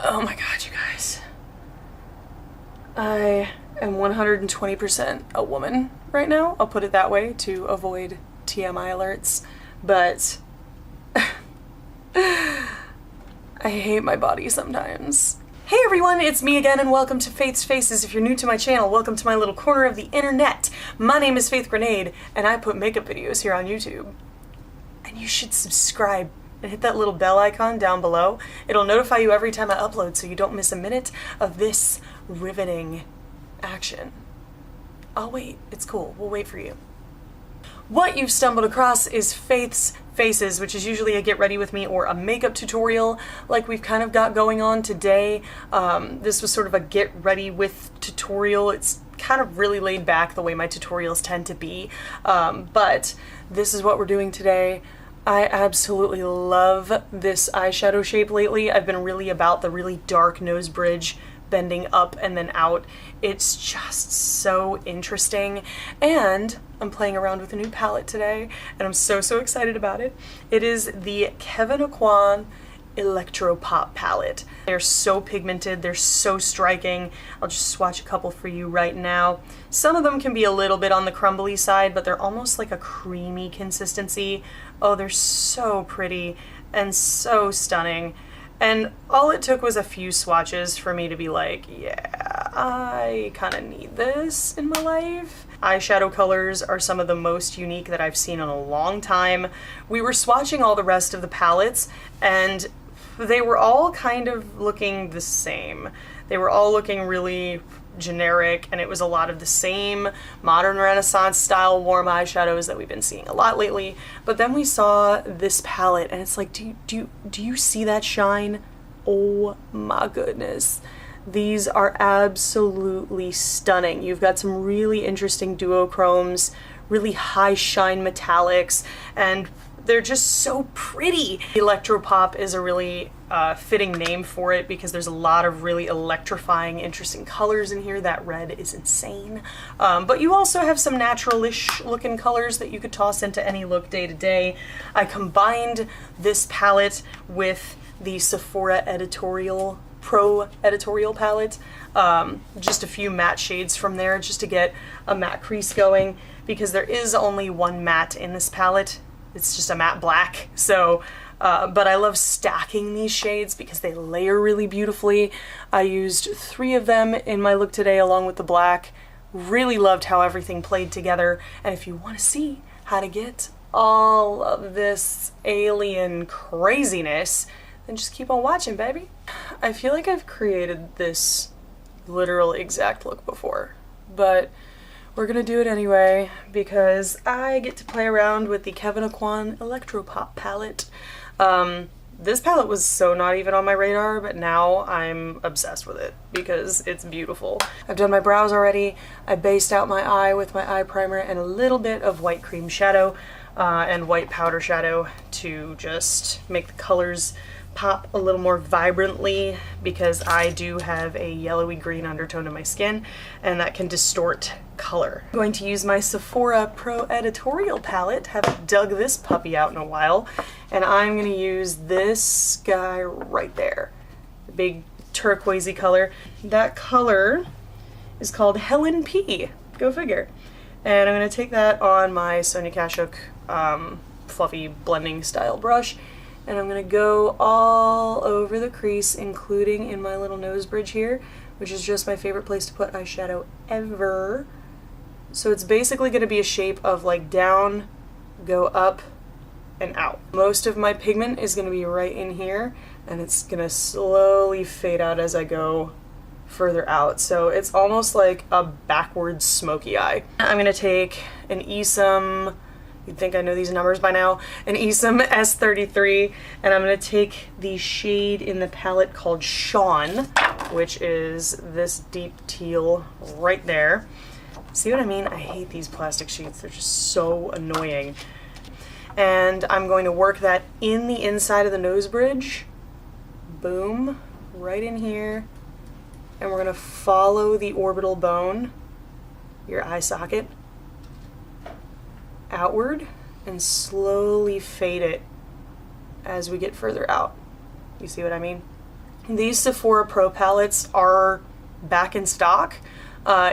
Oh my god, you guys. I am 120% a woman right now. I'll put it that way to avoid TMI alerts. But I hate my body sometimes. Hey everyone, it's me again and welcome to Faith's Faces. If you're new to my channel, welcome to my little corner of the internet. My name is Faith Grenade and I put makeup videos here on YouTube. And you should subscribe and hit that little bell icon down below. It'll notify you every time I upload so you don't miss a minute of this riveting action. I'll wait, it's cool, we'll wait for you. What you've stumbled across is Faith's Faces, which is usually a get ready with me or a makeup tutorial like we've kind of got going on today. This was sort of a get ready with tutorial. It's kind of really laid back the way my tutorials tend to be, but this is what we're doing today. I absolutely love this eyeshadow shape lately. I've been really about the really dark nose bridge bending up and then out. It's just so interesting, and I'm playing around with a new palette today and I'm so excited about it. It is the Aucoin Electropop palette. They're so pigmented, they're so striking. I'll just swatch a couple for you right now. Some of them can be a little bit on the crumbly side, but they're almost like a creamy consistency. Oh, they're so pretty and so stunning. And all it took was a few swatches for me to be like, yeah, I kind of need this in my life. Eyeshadow colors are some of the most unique that I've seen in a long time. We were swatching all the rest of the palettes and they were all kind of looking the same. They were all looking really generic, and it was a lot of the same modern Renaissance style warm eyeshadows that we've been seeing a lot lately. But then we saw this palette and it's like, do you see that shine? Oh my goodness. These are absolutely stunning. You've got some really interesting duochromes, really high shine metallics, and they're just so pretty. Electropop is a really fitting name for it because there's a lot of really electrifying, interesting colors in here. That red is insane. But you also have some natural-ish looking colors that you could toss into any look day to day. I combined this palette with the Sephora Editorial Pro Editorial palette. Just a few matte shades from there just to get a matte crease going, because there is only one matte in this palette. It's just a matte black. So, but I love stacking these shades because they layer really beautifully. I used 3 of them in my look today along with the black. Really loved how everything played together. And if you want to see how to get all of this alien craziness, then just keep on watching, baby. I feel like I've created this literal exact look before, but we're gonna do it anyway because I get to play around with the Aucoin Electropop palette. This palette was so not even on my radar, but now I'm obsessed with it because it's beautiful. I've done my brows already. I based out my eye with my eye primer and a little bit of white cream shadow and white powder shadow to just make the colors pop a little more vibrantly, because I do have a yellowy green undertone in my skin and that can distort color. I'm going to use my Sephora Pro Editorial palette. Haven't dug this puppy out in a while, and I'm going to use this guy right there, the big turquoisey color. That color is called Helen P. Go figure. And I'm going to take that on my Sonia Kashuk fluffy blending style brush, and I'm going to go all over the crease, including in my little nose bridge here, which is just my favorite place to put eyeshadow ever. So it's basically going to be a shape of like down, go up, and out. Most of my pigment is going to be right in here, and it's going to slowly fade out as I go further out. So it's almost like a backwards smoky eye. I'm going to take an Esom, you'd think I know these numbers by now, an Esom S33, and I'm going to take the shade in the palette called Sean, which is this deep teal right there. See what I mean? I hate these plastic sheets. They're just so annoying. And I'm going to work that in the inside of the nose bridge. Boom. Right in here. And we're going to follow the orbital bone, your eye socket, outward, and slowly fade it as we get further out. You see what I mean? These Sephora Pro palettes are back in stock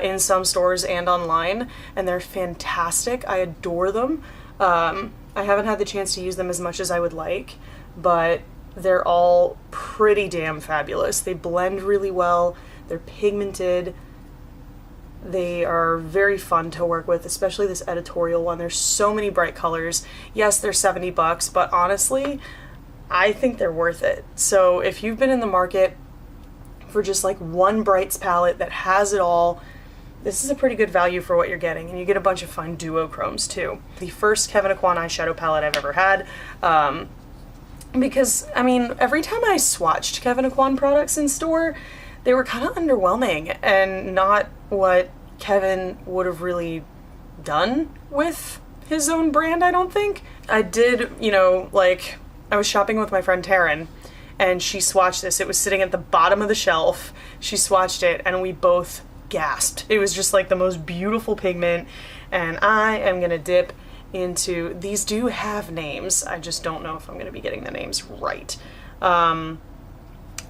in some stores and online, and they're fantastic. I adore them. I haven't had the chance to use them as much as I would like, but they're all pretty damn fabulous. They blend really well, they're pigmented, they are very fun to work with, especially this Editorial one. There's so many bright colors. Yes, they're $70, but honestly, I think they're worth it. So if you've been in the market for just like one Brights palette that has it all, this is a pretty good value for what you're getting, and you get a bunch of fun duochromes too. The first Kevyn Aucoin eyeshadow palette I've ever had, because, I mean, every time I swatched Kevyn Aucoin products in store, they were kind of underwhelming and not what Kevyn would have really done with his own brand, I don't think. I did, you know, like, I was shopping with my friend Taryn, and she swatched this. It was sitting at the bottom of the shelf. She swatched it, and we both gasped. It was just like the most beautiful pigment, and I am gonna dip into, these do have names, I just don't know if I'm gonna be getting the names right. I'm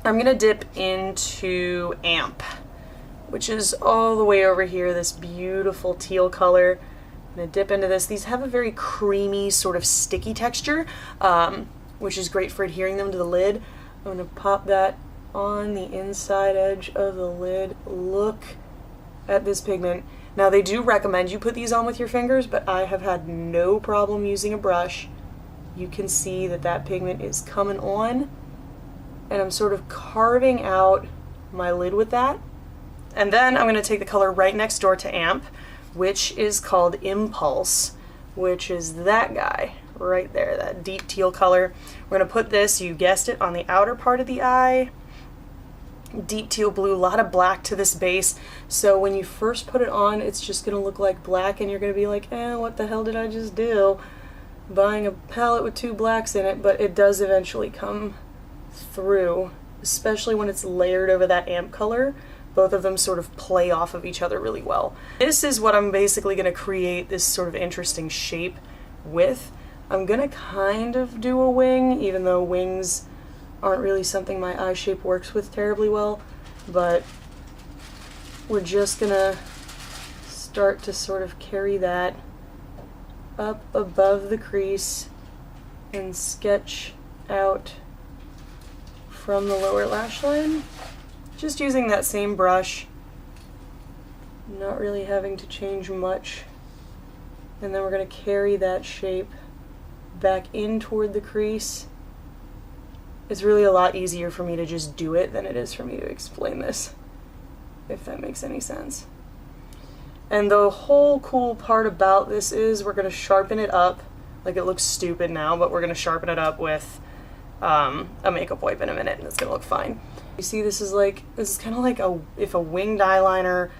gonna dip into Amp, which is all the way over here, this beautiful teal color. I'm gonna dip into this. These have a very creamy, sort of sticky texture, which is great for adhering them to the lid. I'm gonna pop that on the inside edge of the lid. Look at this pigment. Now, they do recommend you put these on with your fingers, but I have had no problem using a brush. You can see that that pigment is coming on, and I'm sort of carving out my lid with that. And then I'm going to take the color right next door to Amp, which is called Impulse, which is that guy right there, that deep teal color. We're going to put this, you guessed it, on the outer part of the eye. Deep teal blue, a lot of black to this base, so when you first put it on, it's just going to look like black, and you're going to be like, what the hell did I just do? Buying a palette with two blacks in it, but it does eventually come through, especially when it's layered over that Amp color. Both of them sort of play off of each other really well. This is what I'm basically going to create this sort of interesting shape with. I'm going to kind of do a wing, even though wings aren't really something my eye shape works with terribly well, but we're just gonna start to sort of carry that up above the crease and sketch out from the lower lash line, just using that same brush, not really having to change much. And then we're going to carry that shape back in toward the crease. It's really a lot easier for me to just do it than it is for me to explain this, if that makes any sense. And the whole cool part about this is we're going to sharpen it up. Like, it looks stupid now, but we're going to sharpen it up with a makeup wipe in a minute, and it's going to look fine. You see, this is kind of like if a winged eyeliner,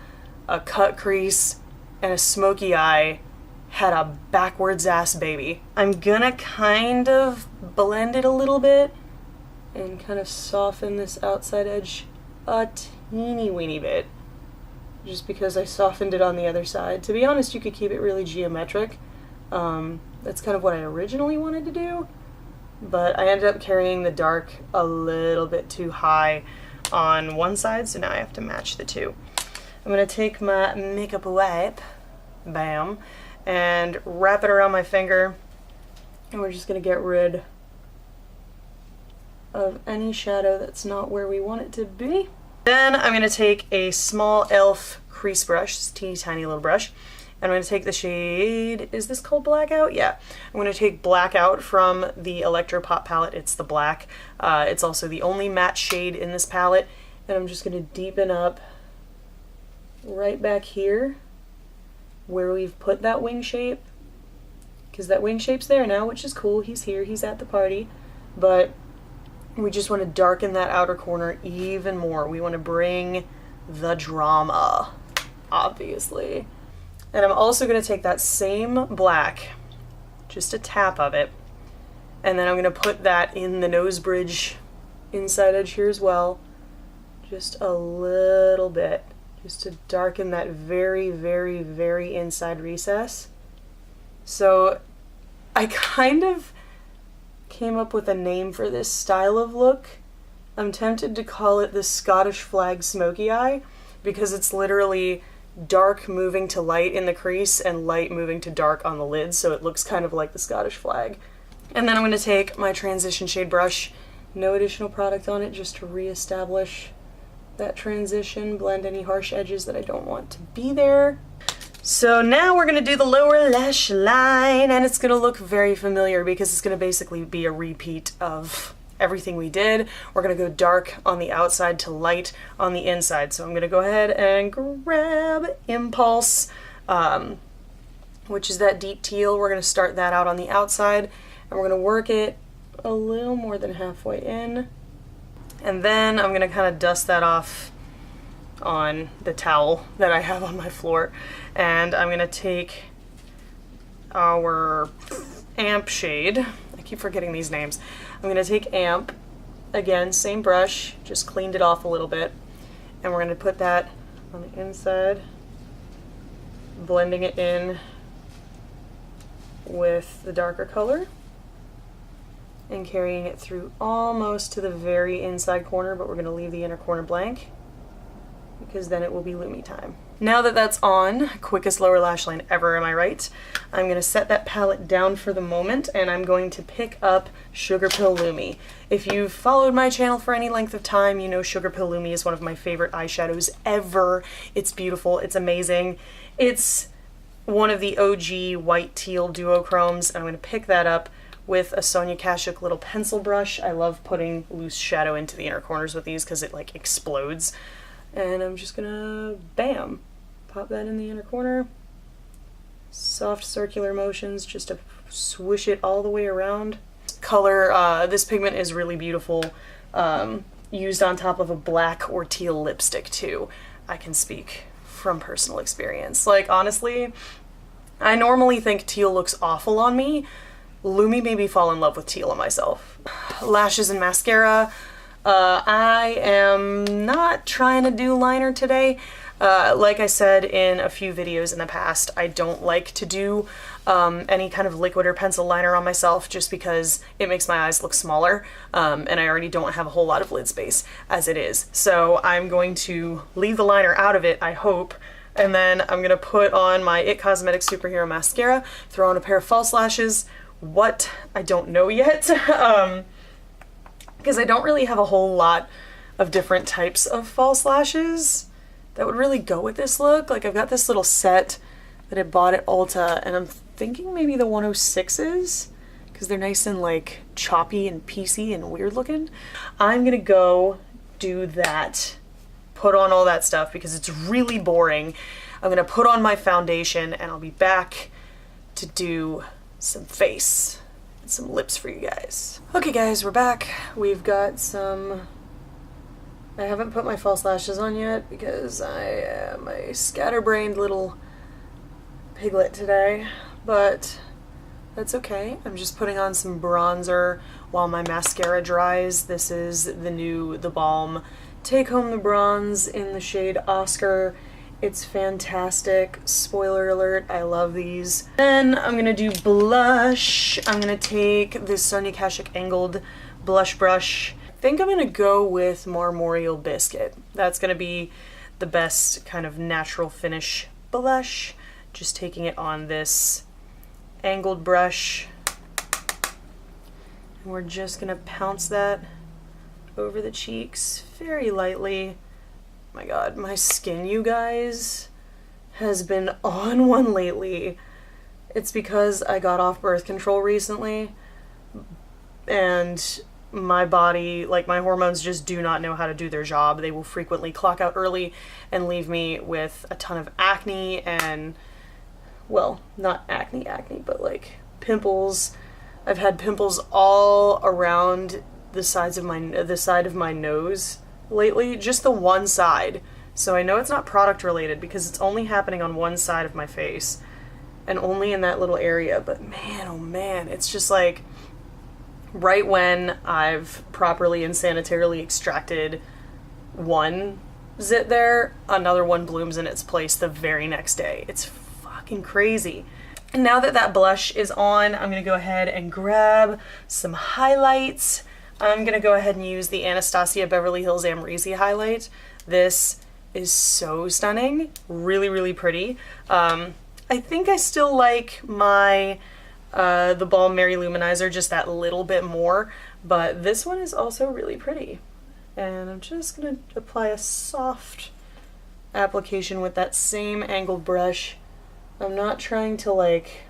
a cut crease, and a smoky eye had a backwards ass baby. I'm going to kind of blend it a little bit and kind of soften this outside edge a teeny weeny bit, just because I softened it on the other side. To be honest, you could keep it really geometric. That's kind of what I originally wanted to do, but I ended up carrying the dark a little bit too high on one side, so now I have to match the two. I'm going to take my makeup wipe, bam, and wrap it around my finger, and we're just going to get rid of any shadow that's not where we want it to be. Then I'm going to take a small e.l.f. crease brush, this teeny tiny little brush, and I'm going to take the shade, is this called Blackout? Yeah. I'm going to take Blackout from the Electropop palette. It's the black. It's also the only matte shade in this palette, and I'm just going to deepen up right back here where we've put that wing shape, because that wing shape's there now, which is cool. He's here, he's at the party, but we just want to darken that outer corner even more. We want to bring the drama, obviously. And I'm also going to take that same black, just a tap of it, and then I'm going to put that in the nose bridge inside edge here as well, just a little bit, just to darken that very, very, very inside recess. So I kind of came up with a name for this style of look, I'm tempted to call it the Scottish flag smoky eye because it's literally dark moving to light in the crease and light moving to dark on the lid, so it looks kind of like the Scottish flag. And then I'm going to take my transition shade brush, no additional product on it, just to reestablish that transition, blend any harsh edges that I don't want to be there. So now we're going to do the lower lash line, and it's going to look very familiar because it's going to basically be a repeat of everything we did. We're going to go dark on the outside to light on the inside. So I'm going to go ahead and grab Impulse, which is that deep teal. We're going to start that out on the outside, and we're going to work it a little more than halfway in. And then I'm going to kind of dust that off on the towel that I have on my floor. And I'm going to take our Amp shade. I keep forgetting these names. I'm going to take Amp, again, same brush, just cleaned it off a little bit. And we're going to put that on the inside, blending it in with the darker color and carrying it through almost to the very inside corner, but we're going to leave the inner corner blank because then it will be Lumi time. Now that that's on, quickest lower lash line ever, am I right? I'm going to set that palette down for the moment, and I'm going to pick up Sugar Pill Lumi. If you've followed my channel for any length of time, you know Sugar Pill Lumi is one of my favorite eyeshadows ever. It's beautiful, it's amazing. It's one of the OG white teal duochromes, and I'm going to pick that up with a Sonia Kashuk little pencil brush. I love putting loose shadow into the inner corners with these because it like explodes. And I'm just gonna, bam, pop that in the inner corner. Soft circular motions just to swoosh it all the way around. Color, this pigment is really beautiful. Used on top of a black or teal lipstick too. I can speak from personal experience. Like, honestly, I normally think teal looks awful on me. Lumi made me fall in love with teal on myself. Lashes and mascara. I am not trying to do liner today. Like I said in a few videos in the past, I don't like to do any kind of liquid or pencil liner on myself just because it makes my eyes look smaller, and I already don't have a whole lot of lid space as it is. So I'm going to leave the liner out of it, I hope, and then I'm going to put on my IT Cosmetics Superhero Mascara, throw on a pair of false lashes. What? I don't know yet. Because I don't really have a whole lot of different types of false lashes that would really go with this look. Like, I've got this little set that I bought at Ulta, and I'm thinking maybe the 106s, because they're nice and like choppy and piecey and weird looking. I'm gonna go do that, put on all that stuff because it's really boring. I'm gonna put on my foundation and I'll be back to do some face and some lips for you guys. Okay guys, we're back. We've got some, I haven't put my false lashes on yet because I am a scatterbrained little piglet today, but that's okay. I'm just putting on some bronzer while my mascara dries. This is the Balm Take Home the Bronze in the shade Oscar. It's fantastic. Spoiler alert, I love these. Then I'm gonna do blush. I'm gonna take this Sonia Kashuk angled blush brush. I think I'm gonna go with Marmoreal Biscuit. That's gonna be the best kind of natural finish blush. Just taking it on this angled brush. And we're just gonna pounce that over the cheeks very lightly. My god, my skin, you guys, has been on one lately. It's because I got off birth control recently, and my body, like my hormones just do not know how to do their job. They will frequently clock out early and leave me with a ton of acne and, well, not acne, but like pimples. I've had pimples all around the side of my nose lately, just the one side. So I know it's not product related because it's only happening on one side of my face and only in that little area, but man, oh man, it's just like right when I've properly and sanitarily extracted one zit there, another one blooms in its place the very next day. It's fucking crazy. And now that that blush is on, I'm gonna go ahead and grab some highlights. I'm gonna go ahead and use the Anastasia Beverly Hills Amrezy highlight. This is so stunning, really, really pretty. I think I still like my the Balm Mary Luminizer just that little bit more, but this one is also really pretty. And I'm just gonna apply a soft application with that same angled brush. I'm not trying to like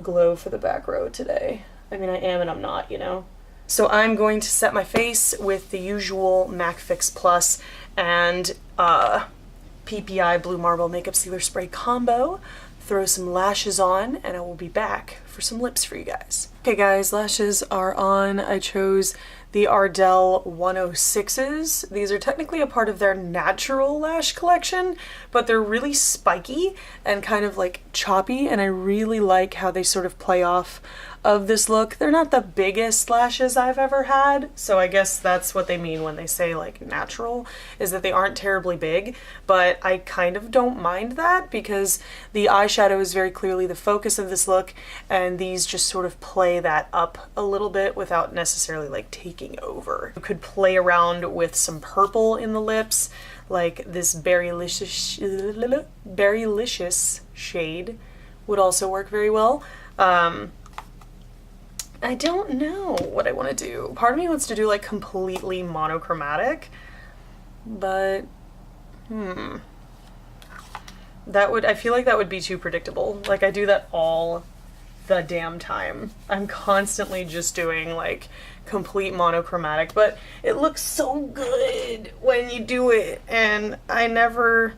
glow for the back row today. I mean, I am and I'm not, you know? So I'm going to set my face with the usual MAC Fix Plus and PPI Blue Marble Makeup Sealer Spray combo. Throw some lashes on, and I will be back for some lips for you guys. Okay guys, lashes are on. I chose the Ardell 106s. These are technically a part of their natural lash collection, but they're really spiky and kind of like choppy, and I really like how they sort of play off of this look. They're not the biggest lashes I've ever had, so I guess that's what they mean when they say like natural, is that they aren't terribly big, but I kind of don't mind that because the eyeshadow is very clearly the focus of this look, and these just sort of play that up a little bit without necessarily like taking over. You could play around with some purple in the lips, like this Berrylicious shade would also work very well. I don't know what I want to do. Part of me wants to do like completely monochromatic, but I feel like that would be too predictable. Like I do that all the damn time. I'm constantly just doing like complete monochromatic, but it looks so good when you do it, and I never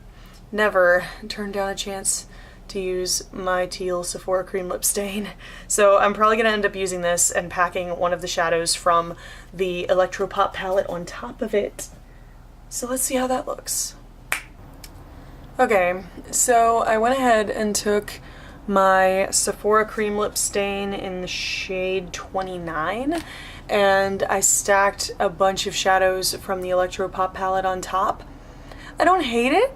turn down a chance to use my Teal Sephora Cream Lip Stain. So I'm probably going to end up using this and packing one of the shadows from the Electropop palette on top of it. So let's see how that looks. Okay, so I went ahead and took my Sephora Cream Lip Stain in the shade 29, and I stacked a bunch of shadows from the Electropop palette on top. I don't hate it.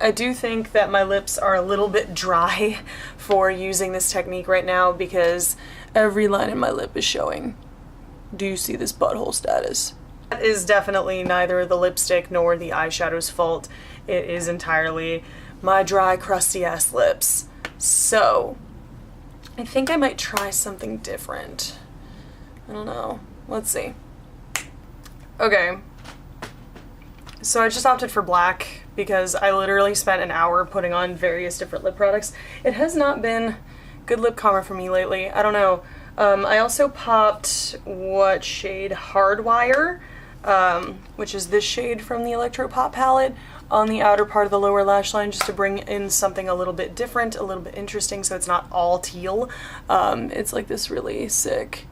I do think that my lips are a little bit dry for using this technique right now because every line in my lip is showing. Do you see this butthole status? That is definitely neither the lipstick nor the eyeshadow's fault. It is entirely my dry, crusty ass lips. So, I think I might try something different. I don't know. Let's see. Okay. So I just opted for black because I literally spent an hour putting on various different lip products. It has not been good lip calmer for me lately. I don't know. I also popped, what shade? Hardwire, which is this shade from the Electropop palette, on the outer part of the lower lash line just to bring in something a little bit different, a little bit interesting, so it's not all teal. It's like this really sick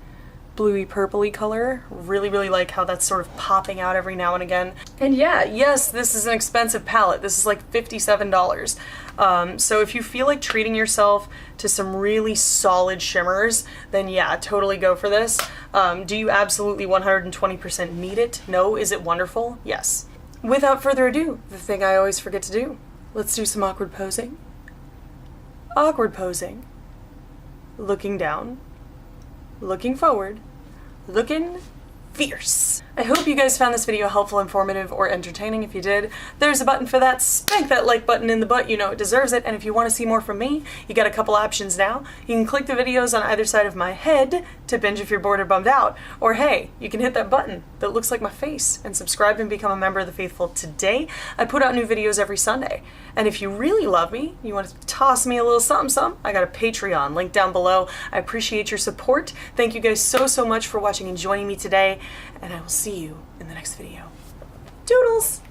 bluey purpley color. Really, really like how that's sort of popping out every now and again. And yeah, yes, this is an expensive palette. This is like $57. So if you feel like treating yourself to some really solid shimmers, then yeah, totally go for this. Do you absolutely 120% need it? No. Is it wonderful? Yes. Without further ado, the thing I always forget to do. Let's do some awkward posing. Awkward posing. Looking down. Looking forward, looking fierce. I hope you guys found this video helpful, informative, or entertaining. If you did, there's a button for that. Spank that like button in the butt, you know it deserves it. And if you want to see more from me, you got a couple options now. You can click the videos on either side of my head to binge if you're bored or bummed out. Or hey, you can hit that button that looks like my face and subscribe and become a member of the faithful today. I put out new videos every Sunday. And if you really love me, you want to toss me a little something something, I got a Patreon, link down below. I appreciate your support. Thank you guys so much for watching and joining me today, and I will see you in the next video. Doodles!